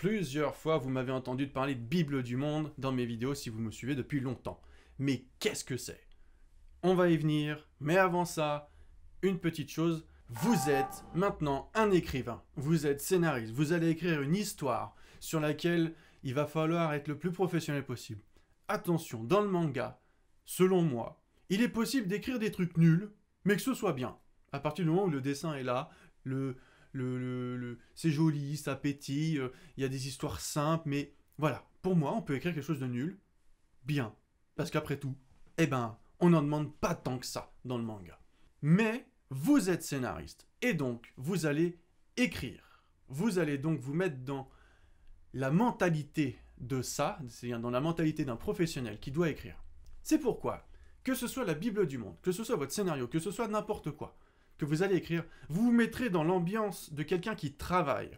Plusieurs fois, vous m'avez entendu parler de Bible du Monde dans mes vidéos si vous me suivez depuis longtemps. Mais qu'est-ce que c'est? On va y venir, mais avant ça, une petite chose. Vous êtes maintenant un écrivain, vous êtes scénariste, vous allez écrire une histoire sur laquelle il va falloir être le plus professionnel possible. Attention, dans le manga, selon moi, il est possible d'écrire des trucs nuls, mais que ce soit bien. À partir du moment où le dessin est là, c'est joli, ça pétille, il y a des histoires simples, mais voilà, pour moi, on peut écrire quelque chose de nul, bien. Parce qu'après tout, on n'en demande pas tant que ça dans le manga. Mais vous êtes scénariste, et donc vous allez écrire. Vous allez donc vous mettre dans la mentalité de ça, c'est-à-dire dans la mentalité d'un professionnel qui doit écrire. C'est pourquoi, que ce soit la Bible du Monde, que ce soit votre scénario, que ce soit n'importe quoi, que vous allez écrire, vous vous mettrez dans l'ambiance de quelqu'un qui travaille.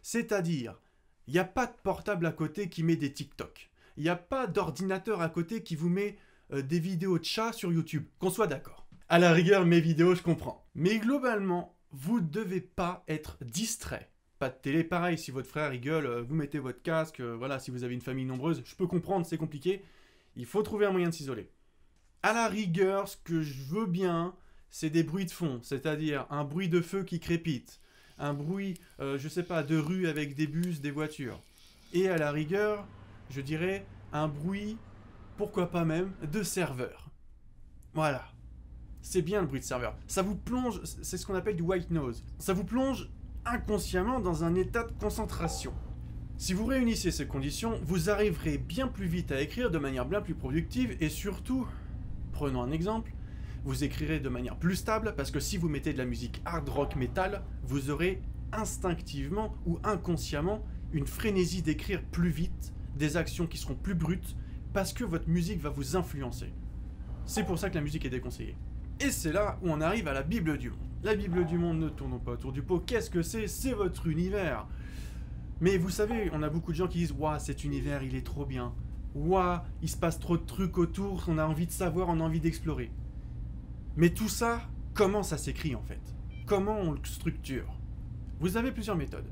C'est-à-dire, il n'y a pas de portable à côté qui met des TikTok. Il n'y a pas d'ordinateur à côté qui vous met des vidéos de chats sur YouTube. Qu'on soit d'accord. À la rigueur, mes vidéos, je comprends. Mais globalement, vous ne devez pas être distrait. Pas de télé, pareil, si votre frère rigole, vous mettez votre casque, voilà, si vous avez une famille nombreuse, je peux comprendre, c'est compliqué. Il faut trouver un moyen de s'isoler. À la rigueur, ce que je veux bien, c'est des bruits de fond, c'est-à-dire un bruit de feu qui crépite, un bruit, je sais pas, de rue avec des bus, des voitures. Et à la rigueur, je dirais un bruit, pourquoi pas même, de serveur. Voilà. C'est bien le bruit de serveur. Ça vous plonge, c'est ce qu'on appelle du white noise. Ça vous plonge inconsciemment dans un état de concentration. Si vous réunissez ces conditions, vous arriverez bien plus vite à écrire de manière bien plus productive et surtout, prenons un exemple, vous écrirez de manière plus stable parce que si vous mettez de la musique hard rock metal, vous aurez instinctivement ou inconsciemment une frénésie d'écrire plus vite, des actions qui seront plus brutes parce que votre musique va vous influencer. C'est pour ça que la musique est déconseillée. Et c'est là où on arrive à la Bible du Monde. La Bible du Monde, ne tournons pas autour du pot. Qu'est-ce que c'est? C'est votre univers. Mais vous savez, on a beaucoup de gens qui disent « Ouah, cet univers, il est trop bien. Ouah, il se passe trop de trucs autour, on a envie de savoir, on a envie d'explorer. » Mais tout ça, comment ça s'écrit en fait? Comment on le structure? Vous avez plusieurs méthodes.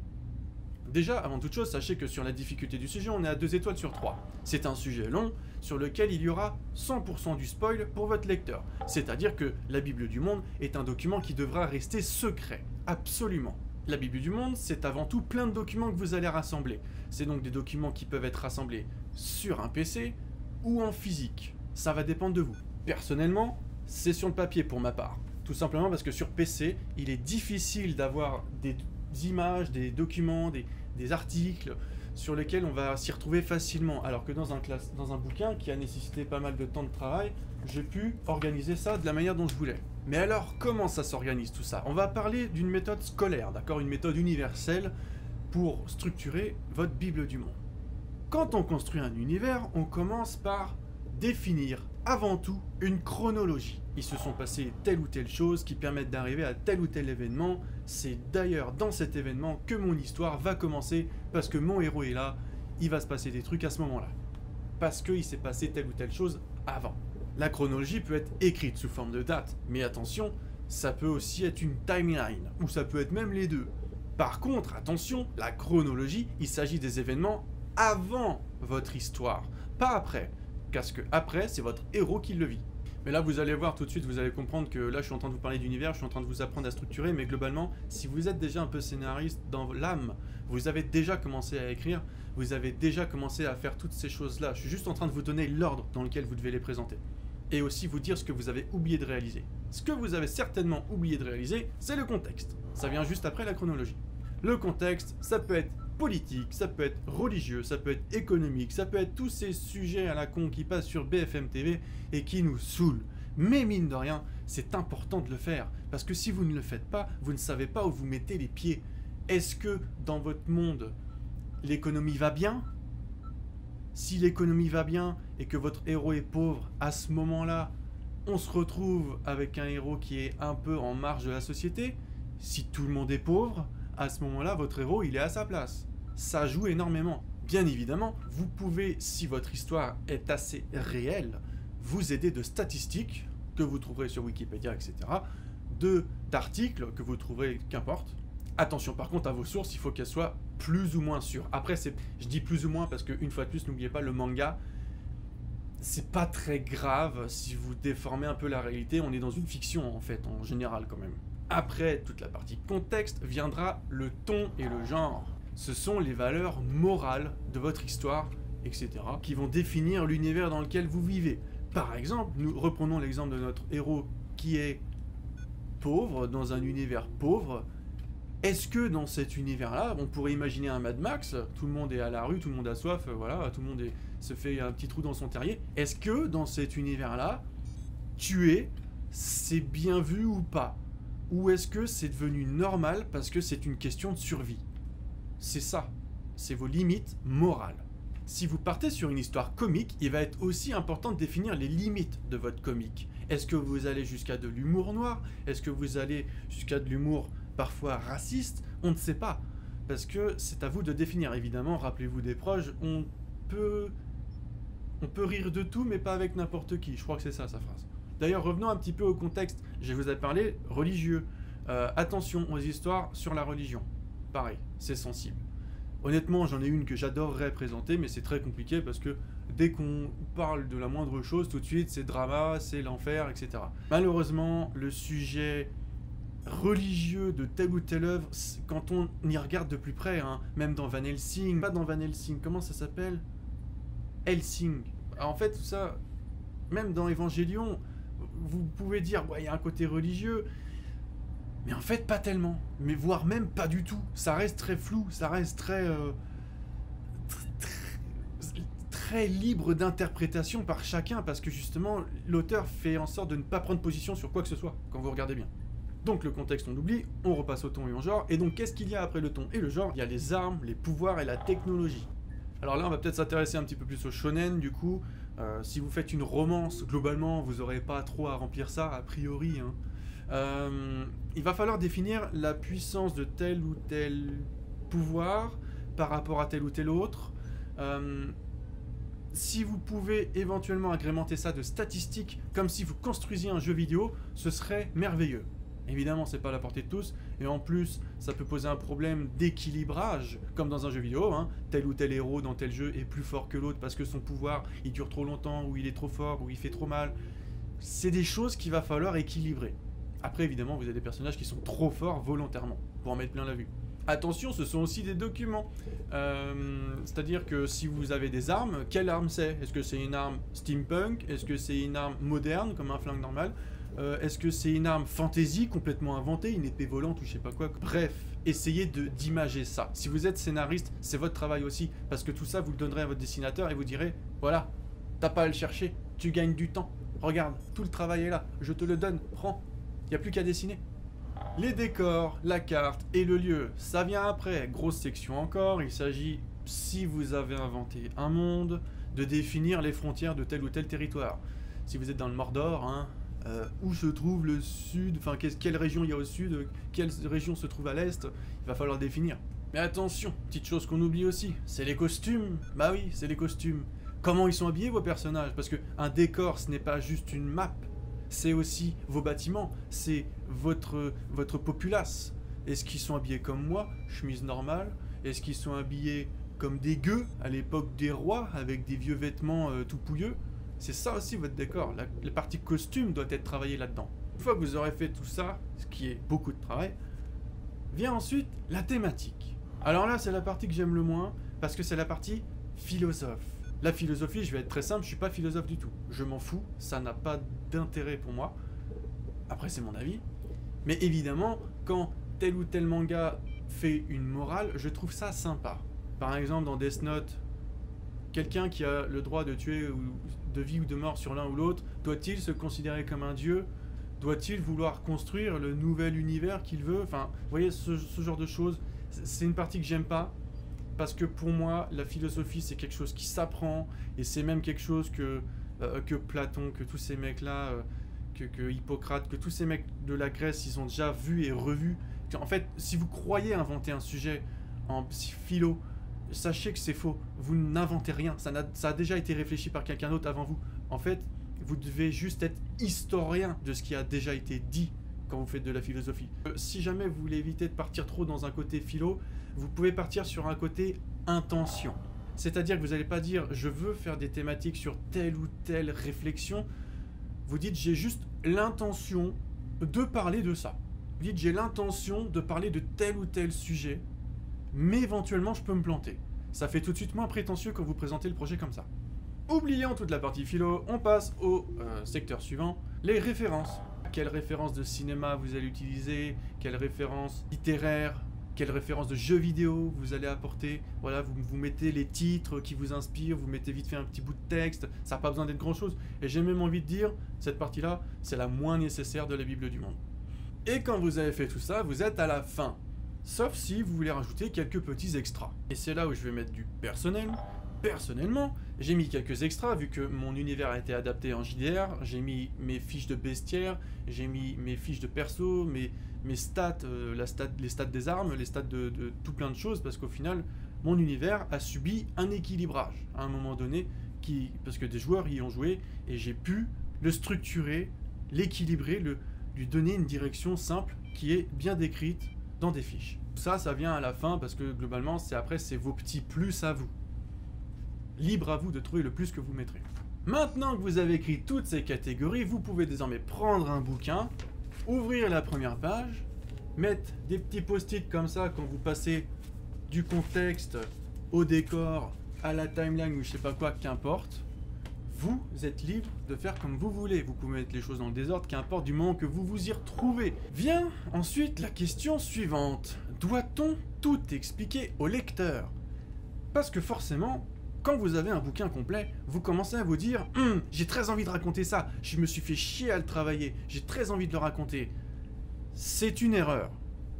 Déjà, avant toute chose, sachez que sur la difficulté du sujet, on est à 2 étoiles sur 3. C'est un sujet long, sur lequel il y aura 100% du spoil pour votre lecteur. C'est-à-dire que la Bible du Monde est un document qui devra rester secret. Absolument. La Bible du Monde, c'est avant tout plein de documents que vous allez rassembler. C'est donc des documents qui peuvent être rassemblés sur un PC ou en physique. Ça va dépendre de vous. Personnellement, c'est sur le papier pour ma part. Tout simplement parce que sur PC, il est difficile d'avoir des images, des documents, des articles sur lesquels on va s'y retrouver facilement. Alors que dans un bouquin qui a nécessité pas mal de temps de travail, j'ai pu organiser ça de la manière dont je voulais. Mais alors, comment ça s'organise tout ça? On va parler d'une méthode scolaire, d'accord? Une méthode universelle pour structurer votre Bible du Monde. Quand on construit un univers, on commence par définir avant tout une chronologie. Ils se sont passés telle ou telle chose qui permettent d'arriver à tel ou tel événement. C'est d'ailleurs dans cet événement que mon histoire va commencer parce que mon héros est là, il va se passer des trucs à ce moment-là. Parce qu'il s'est passé telle ou telle chose avant. La chronologie peut être écrite sous forme de date, mais attention, ça peut aussi être une timeline, ou ça peut être même les deux. Par contre, attention, la chronologie, il s'agit des événements avant votre histoire, pas après. Parce que après, c'est votre héros qui le vit. Mais là, vous allez voir tout de suite, vous allez comprendre que là, je suis en train de vous parler d'univers, je suis en train de vous apprendre à structurer, mais globalement, si vous êtes déjà un peu scénariste dans l'âme, vous avez déjà commencé à écrire, vous avez déjà commencé à faire toutes ces choses-là. Je suis juste en train de vous donner l'ordre dans lequel vous devez les présenter. Et aussi vous dire ce que vous avez oublié de réaliser. Ce que vous avez certainement oublié de réaliser, c'est le contexte. Ça vient juste après la chronologie. Le contexte, ça peut être politique, ça peut être religieux, ça peut être économique, ça peut être tous ces sujets à la con qui passent sur BFM TV et qui nous saoulent. Mais mine de rien, c'est important de le faire, parce que si vous ne le faites pas, vous ne savez pas où vous mettez les pieds. Est-ce que dans votre monde, l'économie va bien? Si l'économie va bien et que votre héros est pauvre, à ce moment-là, on se retrouve avec un héros qui est un peu en marge de la société. Si tout le monde est pauvre, à ce moment-là, votre héros, il est à sa place. Ça joue énormément. Bien évidemment, vous pouvez, si votre histoire est assez réelle, vous aider de statistiques que vous trouverez sur Wikipédia, etc., d'articles que vous trouverez, qu'importe. Attention par contre à vos sources, il faut qu'elles soient plus ou moins sûr. Après, je dis plus ou moins parce qu'une fois de plus, n'oubliez pas, le manga, c'est pas très grave si vous déformez un peu la réalité. On est dans une fiction, en fait, en général, quand même. Après toute la partie contexte, viendra le ton et le genre. Ce sont les valeurs morales de votre histoire, etc., qui vont définir l'univers dans lequel vous vivez. Par exemple, nous reprenons l'exemple de notre héros qui est pauvre, dans un univers pauvre. Est-ce que dans cet univers-là, on pourrait imaginer un Mad Max, tout le monde est à la rue, tout le monde a soif, voilà, tout le monde se fait un petit trou dans son terrier. Est-ce que dans cet univers-là, tuer, c'est bien vu ou pas? Ou est-ce que c'est devenu normal parce que c'est une question de survie? C'est ça, c'est vos limites morales. Si vous partez sur une histoire comique, il va être aussi important de définir les limites de votre comique. Est-ce que vous allez jusqu'à de l'humour noir? Est-ce que vous allez jusqu'à de l'humour parfois raciste? On ne sait pas. Parce que c'est à vous de définir. Évidemment, rappelez-vous des proches, on peut rire de tout, mais pas avec n'importe qui. Je crois que c'est ça, sa phrase. D'ailleurs, revenons un petit peu au contexte. Je vous ai parlé religieux. Attention aux histoires sur la religion. Pareil, c'est sensible. Honnêtement, j'en ai une que j'adorerais présenter, mais c'est très compliqué parce que dès qu'on parle de la moindre chose, tout de suite, c'est drama, c'est l'enfer, etc. Malheureusement, le sujet religieux de telle ou telle œuvre, quand on y regarde de plus près, hein, même dans Van Helsing, pas dans Van Helsing, comment ça s'appelle? Helsing. Alors, en fait, tout ça, même dans Evangelion, vous pouvez dire, ouais, il y a un côté religieux, mais en fait, pas tellement. Mais voire même pas du tout. Ça reste très flou, ça reste très libre d'interprétation par chacun, parce que justement, l'auteur fait en sorte de ne pas prendre position sur quoi que ce soit, quand vous regardez bien. Donc le contexte, on oublie, on repasse au ton et au genre, et donc qu'est-ce qu'il y a après le ton et le genre? Il y a les armes, les pouvoirs et la technologie. Alors là, on va peut-être s'intéresser un petit peu plus au shonen, du coup. Si vous faites une romance, globalement, vous n'aurez pas trop à remplir ça, a priori, hein. Il va falloir définir la puissance de tel ou tel pouvoir par rapport à tel ou tel autre. Si vous pouvez éventuellement agrémenter ça de statistiques, comme si vous construisiez un jeu vidéo, ce serait merveilleux. Évidemment, c'est pas à la portée de tous, et en plus, ça peut poser un problème d'équilibrage, comme dans un jeu vidéo, hein. Tel ou tel héros dans tel jeu est plus fort que l'autre parce que son pouvoir, il dure trop longtemps, ou il est trop fort, ou il fait trop mal. C'est des choses qu'il va falloir équilibrer. Après, évidemment, vous avez des personnages qui sont trop forts volontairement, pour en mettre plein la vue. Attention, ce sont aussi des documents. C'est-à-dire que si vous avez des armes, quelle arme c'est? Est-ce que c'est une arme steampunk? Est-ce que c'est une arme moderne, comme un flingue normal? Est-ce que c'est une arme fantasy complètement inventée, une épée volante ou je sais pas quoi? Bref, essayez d'imager ça. Si vous êtes scénariste, c'est votre travail aussi, parce que tout ça, vous le donnerez à votre dessinateur et vous direz, voilà, t'as pas à le chercher, tu gagnes du temps. Regarde, tout le travail est là, je te le donne, prends. Il n'y a plus qu'à dessiner. Les décors, la carte et le lieu, ça vient après. Grosse section encore, il s'agit, si vous avez inventé un monde, de définir les frontières de tel ou tel territoire. Si vous êtes dans le Mordor, hein, où se trouve le sud, enfin quelle région il y a au sud, quelle région se trouve à l'est, il va falloir définir. Mais attention, petite chose qu'on oublie aussi, c'est les costumes. Bah oui, c'est les costumes. Comment ils sont habillés vos personnages? Parce qu'un décor, ce n'est pas juste une map. C'est aussi vos bâtiments, c'est votre populace. Est-ce qu'ils sont habillés comme moi, chemise normale? Est-ce qu'ils sont habillés comme des gueux à l'époque des rois, avec des vieux vêtements tout pouilleux? C'est ça aussi votre décor. La partie costume doit être travaillée là-dedans. Une fois que vous aurez fait tout ça, ce qui est beaucoup de travail, vient ensuite la thématique. Alors là, c'est la partie que j'aime le moins, parce que c'est la partie philosophe. La philosophie, je vais être très simple, je suis pas philosophe du tout. Je m'en fous, ça n'a pas d'intérêt pour moi. Après, c'est mon avis. Mais évidemment, quand tel ou tel manga fait une morale, je trouve ça sympa. Par exemple, dans Death Note, quelqu'un qui a le droit de tuer de vie ou de mort sur l'un ou l'autre, doit-il se considérer comme un dieu? Doit-il vouloir construire le nouvel univers qu'il veut? Enfin, vous voyez, ce genre de choses, c'est une partie que j'aime pas. Parce que pour moi, la philosophie, c'est quelque chose qui s'apprend, et c'est même quelque chose que Platon, que tous ces mecs-là, que Hippocrate, que tous ces mecs de la Grèce, ils ont déjà vu et revu. En fait, si vous croyez inventer un sujet en philo, sachez que c'est faux. Vous n'inventez rien. Ça a déjà été réfléchi par quelqu'un d'autre avant vous. En fait, vous devez juste être historien de ce qui a déjà été dit quand vous faites de la philosophie. Si jamais vous voulez éviter de partir trop dans un côté philo, vous pouvez partir sur un côté intention. C'est-à-dire que vous n'allez pas dire je veux faire des thématiques sur telle ou telle réflexion. Vous dites j'ai juste l'intention de parler de ça. Vous dites j'ai l'intention de parler de tel ou tel sujet, mais éventuellement je peux me planter. Ça fait tout de suite moins prétentieux quand vous présentez le projet comme ça. Oublions toute la partie philo, on passe au secteur suivant, les références. Quelles références de cinéma vous allez utiliser, quelles références littéraires, quelles références de jeux vidéo vous allez apporter. Voilà, vous mettez les titres qui vous inspirent, vous mettez vite fait un petit bout de texte, ça n'a pas besoin d'être grand chose. Et j'ai même envie de dire, cette partie-là, c'est la moins nécessaire de la Bible du monde. Et quand vous avez fait tout ça, vous êtes à la fin. Sauf si vous voulez rajouter quelques petits extras. Et c'est là où je vais mettre du personnel. Personnellement, j'ai mis quelques extras vu que mon univers a été adapté en JDR. J'ai mis mes fiches de bestiaire, j'ai mis mes fiches de perso, mes stats, les stats des armes, les stats de tout plein de choses, parce qu'au final, mon univers a subi un équilibrage à un moment donné, parce que des joueurs y ont joué, et j'ai pu le structurer, l'équilibrer, lui donner une direction simple qui est bien décrite dans des fiches. Ça vient à la fin, parce que globalement, c'est vos petits plus à vous. Libre à vous de trouver le plus que vous mettrez. Maintenant que vous avez écrit toutes ces catégories, vous pouvez désormais prendre un bouquin, ouvrir la première page, mettre des petits post-it comme ça quand vous passez du contexte au décor, à la timeline ou je sais pas quoi, qu'importe. Vous êtes libre de faire comme vous voulez. Vous pouvez mettre les choses dans le désordre, qu'importe, du moment que vous vous y retrouvez. Vient ensuite la question suivante. Doit-on tout expliquer au lecteur? Parce que forcément, quand vous avez un bouquin complet, vous commencez à vous dire « j'ai très envie de raconter ça, je me suis fait chier à le travailler, j'ai très envie de le raconter ». C'est une erreur.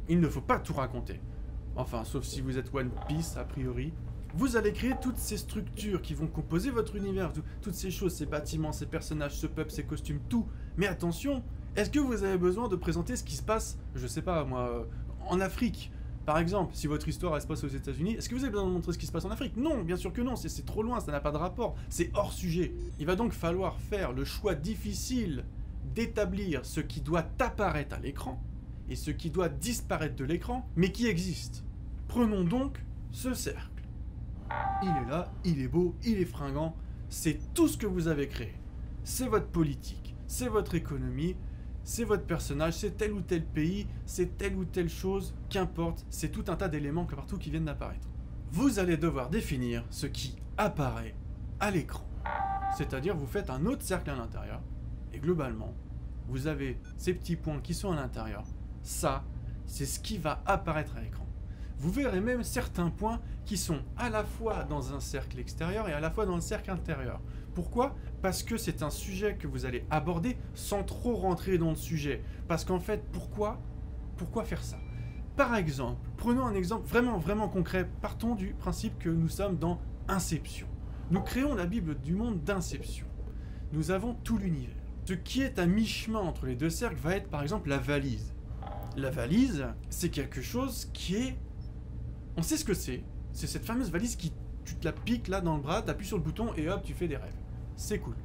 Il ne faut pas tout raconter. Enfin, sauf si vous êtes One Piece, a priori. Vous allez créer toutes ces structures qui vont composer votre univers, toutes ces choses, ces bâtiments, ces personnages, ce peuple, ces costumes, tout. Mais attention, est-ce que vous avez besoin de présenter ce qui se passe, je sais pas moi, en Afrique ? Par exemple, si votre histoire elle se passe aux États-Unis, est-ce que vous avez besoin de montrer ce qui se passe en Afrique? Non, bien sûr que non, c'est trop loin, ça n'a pas de rapport, c'est hors sujet. Il va donc falloir faire le choix difficile d'établir ce qui doit apparaître à l'écran et ce qui doit disparaître de l'écran, mais qui existe. Prenons donc ce cercle. Il est là, il est beau, il est fringant, c'est tout ce que vous avez créé. C'est votre politique, c'est votre économie, c'est votre personnage, c'est tel ou tel pays, c'est telle ou telle chose, qu'importe, c'est tout un tas d'éléments partout qui viennent d'apparaître. Vous allez devoir définir ce qui apparaît à l'écran. C'est-à-dire, vous faites un autre cercle à l'intérieur, et globalement, vous avez ces petits points qui sont à l'intérieur. Ça, c'est ce qui va apparaître à l'écran. Vous verrez même certains points qui sont à la fois dans un cercle extérieur et à la fois dans le cercle intérieur. Pourquoi ? Parce que c'est un sujet que vous allez aborder sans trop rentrer dans le sujet. Parce qu'en fait, pourquoi faire ça ? Par exemple, prenons un exemple vraiment concret. Partons du principe que nous sommes dans Inception. Nous créons la Bible du monde d'Inception. Nous avons tout l'univers. Ce qui est à mi-chemin entre les deux cercles va être par exemple la valise. La valise, c'est quelque chose qui est... On sait ce que c'est. C'est cette fameuse valise qui... Tu te la piques là dans le bras, t'appuies sur le bouton et hop, tu fais des rêves. C'est cool.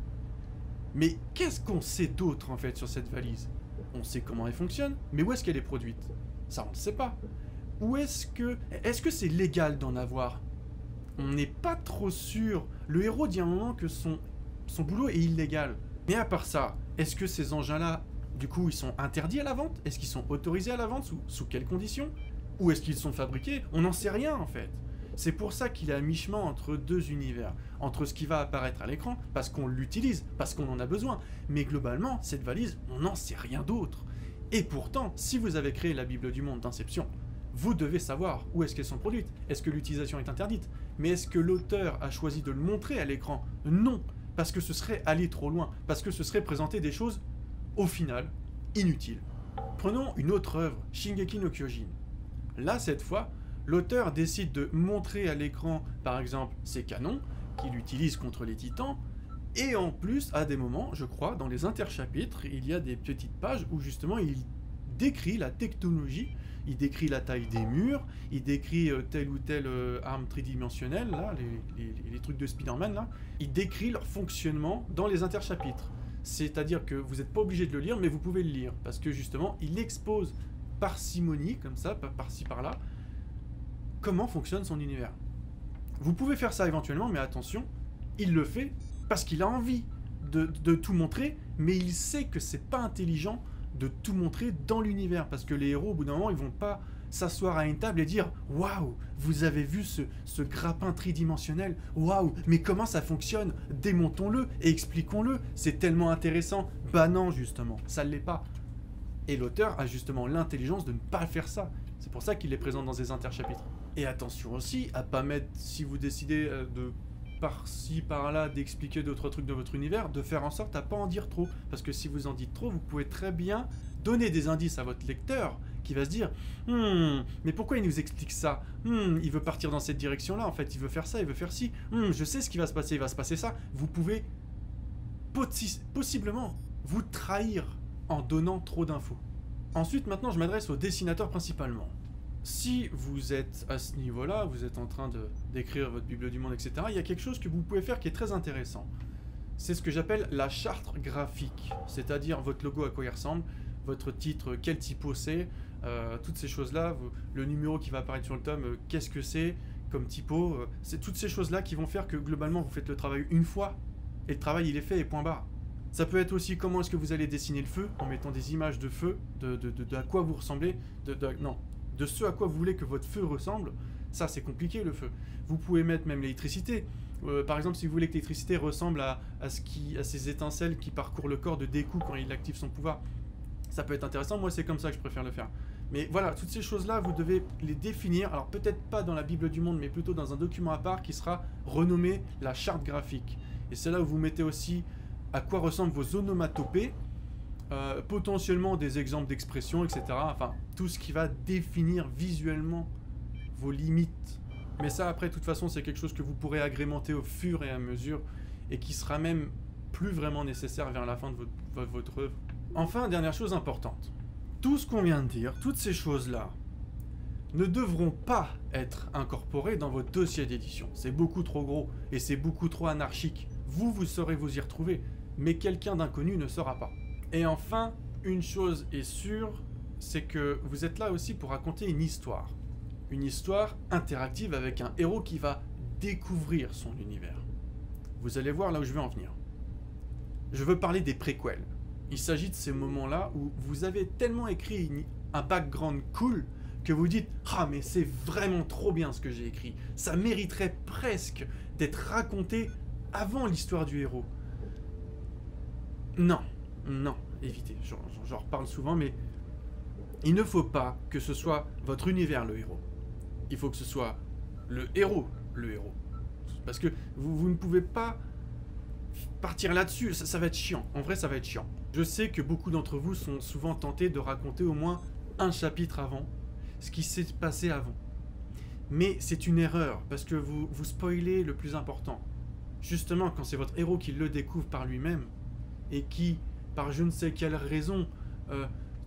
Mais qu'est-ce qu'on sait d'autre en fait sur cette valise ? On sait comment elle fonctionne, mais où est-ce qu'elle est produite ? Ça on ne sait pas. Est-ce que c'est légal d'en avoir ? On n'est pas trop sûr. Le héros dit à un moment que son boulot est illégal. Mais à part ça, est-ce que ces engins-là, du coup, ils sont interdits à la vente ? Est-ce qu'ils sont autorisés à la vente ? Sous quelles conditions ? Où est-ce qu'ils sont fabriqués ? On n'en sait rien en fait. C'est pour ça qu'il est à mi-chemin entre deux univers, entre ce qui va apparaître à l'écran, parce qu'on l'utilise, parce qu'on en a besoin. Mais globalement, cette valise, on n'en sait rien d'autre. Et pourtant, si vous avez créé la Bible du monde d'Inception, vous devez savoir où est-ce qu'elles sont produites. Est-ce que l'utilisation est interdite ? Mais est-ce que l'auteur a choisi de le montrer à l'écran ? Non, parce que ce serait aller trop loin, parce que ce serait présenter des choses, au final, inutiles. Prenons une autre œuvre, Shingeki no Kyojin. Là, cette fois, l'auteur décide de montrer à l'écran, par exemple, ses canons, qu'il utilise contre les titans, et en plus, à des moments, je crois, dans les interchapitres, il y a des petites pages où justement il décrit la technologie, il décrit la taille des murs, il décrit telle ou telle arme tridimensionnelle, là, les trucs de Spider-Man, là, il décrit leur fonctionnement dans les interchapitres. C'est-à-dire que vous n'êtes pas obligé de le lire, mais vous pouvez le lire. Parce que justement, il expose parcimonie, comme ça, par-ci par-là, comment fonctionne son univers. Vous pouvez faire ça éventuellement, mais attention, il le fait parce qu'il a envie de tout montrer, mais il sait que c'est pas intelligent de tout montrer dans l'univers. Parce que les héros, au bout d'un moment, ils vont pas s'asseoir à une table et dire « Waouh, vous avez vu ce grappin tridimensionnel? Waouh, mais comment ça fonctionne? Démontons-le et expliquons-le, c'est tellement intéressant. » Bah non, justement, ça ne l'est pas. Et l'auteur a justement l'intelligence de ne pas faire ça. C'est pour ça qu'il est présent dans ces interchapitres. Et attention aussi à pas mettre, si vous décidez de par-ci, par-là, d'expliquer d'autres trucs de votre univers, de faire en sorte à pas en dire trop. Parce que si vous en dites trop, vous pouvez très bien donner des indices à votre lecteur qui va se dire « mais pourquoi il nous explique ça? Il veut partir dans cette direction-là, en fait, il veut faire ça, il veut faire ci. Je sais ce qui va se passer, il va se passer ça. » Vous pouvez possiblement vous trahir en donnant trop d'infos. Ensuite, maintenant, je m'adresse au dessinateur principalement. Si vous êtes à ce niveau-là, vous êtes en train d'écrire votre Bible du Monde, etc., il y a quelque chose que vous pouvez faire qui est très intéressant. C'est ce que j'appelle la charte graphique, c'est-à-dire votre logo à quoi il ressemble, votre titre, quel typo c'est, toutes ces choses-là, le numéro qui va apparaître sur le tome, qu'est-ce que c'est comme typo, c'est toutes ces choses-là qui vont faire que globalement vous faites le travail une fois, et le travail il est fait et point barre. Ça peut être aussi comment est-ce que vous allez dessiner le feu, en mettant des images de feu, de à quoi vous ressemblez, de ce à quoi vous voulez que votre feu ressemble. Ça c'est compliqué le feu. Vous pouvez mettre même l'électricité. Par exemple, si vous voulez que l'électricité ressemble à ces étincelles qui parcourent le corps de Deku quand il active son pouvoir, ça peut être intéressant. Moi, c'est comme ça que je préfère le faire. Mais voilà, toutes ces choses-là, vous devez les définir. Alors, peut-être pas dans la Bible du Monde, mais plutôt dans un document à part qui sera renommé la charte graphique. Et c'est là où vous mettez aussi à quoi ressemblent vos onomatopées, potentiellement des exemples d'expressions, etc. Enfin, tout ce qui va définir visuellement vos limites. Mais ça, après, de toute façon, c'est quelque chose que vous pourrez agrémenter au fur et à mesure et qui sera même plus vraiment nécessaire vers la fin de votre œuvre. Enfin, dernière chose importante. Tout ce qu'on vient de dire, toutes ces choses-là, ne devront pas être incorporées dans votre dossier d'édition. C'est beaucoup trop gros et c'est beaucoup trop anarchique. Vous saurez vous y retrouver, mais quelqu'un d'inconnu ne saura pas. Et enfin, une chose est sûre, c'est que vous êtes là aussi pour raconter une histoire. Une histoire interactive avec un héros qui va découvrir son univers. Vous allez voir là où je veux en venir. Je veux parler des préquels. Il s'agit de ces moments-là où vous avez tellement écrit un background cool que vous dites « Ah mais c'est vraiment trop bien ce que j'ai écrit. Ça mériterait presque d'être raconté avant l'histoire du héros. » Non, non, évitez. J'en reparle souvent, mais il ne faut pas que ce soit votre univers le héros. Il faut que ce soit le héros. Parce que vous ne pouvez pas partir là-dessus, ça va être chiant. En vrai, ça va être chiant. Je sais que beaucoup d'entre vous sont souvent tentés de raconter au moins un chapitre avant ce qui s'est passé avant. Mais c'est une erreur, parce que vous spoilez le plus important. Justement, quand c'est votre héros qui le découvre par lui-même, et qui, par je ne sais quelle raison,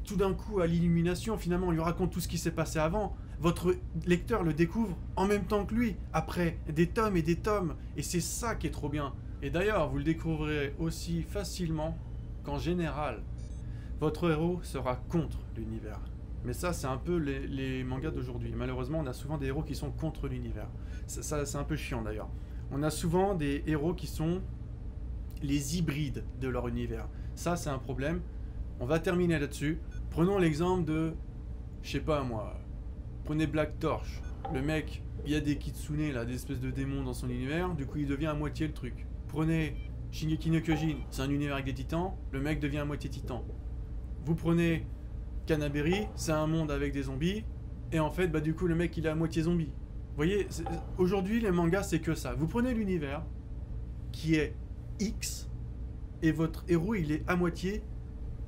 tout d'un coup, à l'illumination, finalement, on lui raconte tout ce qui s'est passé avant, votre lecteur le découvre en même temps que lui, après des tomes et des tomes, et c'est ça qui est trop bien. Et d'ailleurs, vous le découvrirez aussi facilement qu'en général, votre héros sera contre l'univers. Mais ça, c'est un peu les mangas d'aujourd'hui. Malheureusement, on a souvent des héros qui sont contre l'univers. Ça c'est un peu chiant d'ailleurs. On a souvent des héros qui sont les hybrides de leur univers. Ça, c'est un problème. On va terminer là-dessus. Prenons l'exemple de, je sais pas moi, prenez Black Torch. Le mec, il y a des kitsune, là, des espèces de démons dans son univers, du coup il devient à moitié le truc. Prenez Shingeki no Kyojin, c'est un univers avec des titans, le mec devient à moitié titan. Vous prenez Kanaberi, c'est un monde avec des zombies, et en fait, bah du coup le mec il est à moitié zombie. Vous voyez, aujourd'hui les mangas c'est que ça. Vous prenez l'univers, qui est X, et votre héros il est à moitié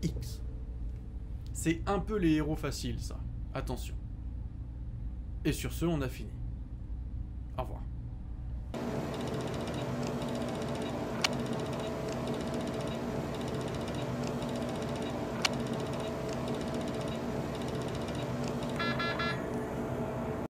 X. C'est un peu les héros faciles ça, attention. Et sur ce, on a fini. Au revoir.